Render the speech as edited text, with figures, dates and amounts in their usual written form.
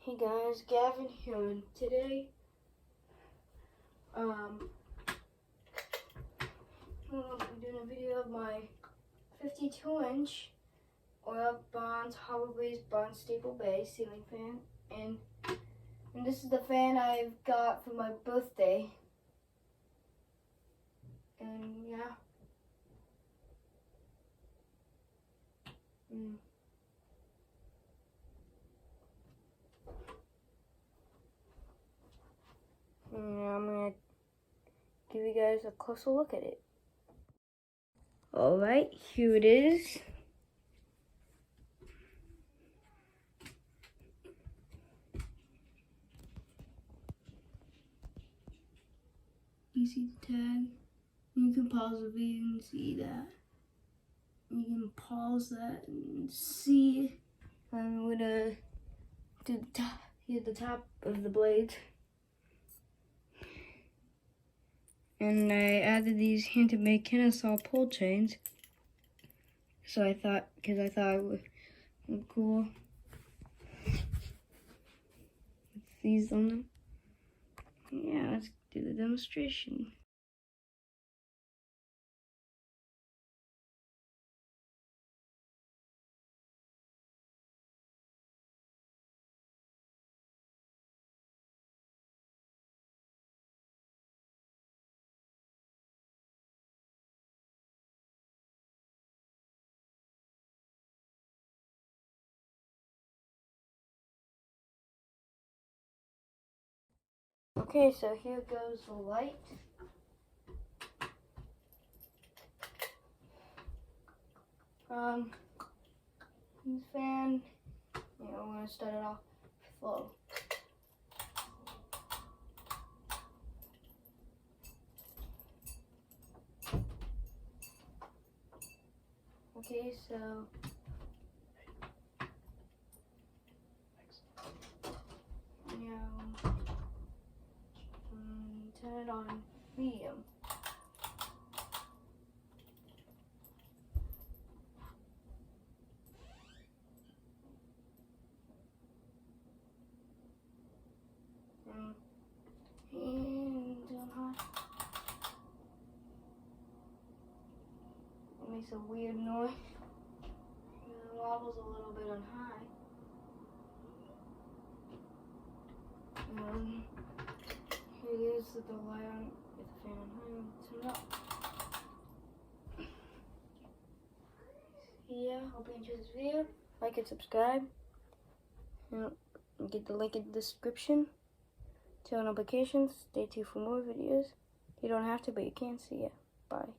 Hey guys, Gavin here, and today, I'm doing a video of my 52-inch oil Barnstaple Bay Ceiling Fan, and this is the fan I've got for my birthday, and yeah. I'm going to give you guys a closer look at it. Alright, here it is. You see the tag? You can pause the video and see that. You can pause that and see. I'm gonna do the top of the blade. And I added these hand-to-make Kennesaw pull chains. So I thought it would look cool with these on them. Yeah, let's do the demonstration. Okay, so here goes the light. This fan, we're gonna start it off slow. Okay, so now turn it on medium. And on high. It makes a weird noise. It wobbles a little bit on high. Here it is with the light on, with the fan on high. Turn it up. Yeah, hope you enjoyed this video. Like and subscribe. Get the link in the description. Turn on notifications. Stay tuned for more videos. You don't have to, but you can. See ya. Bye.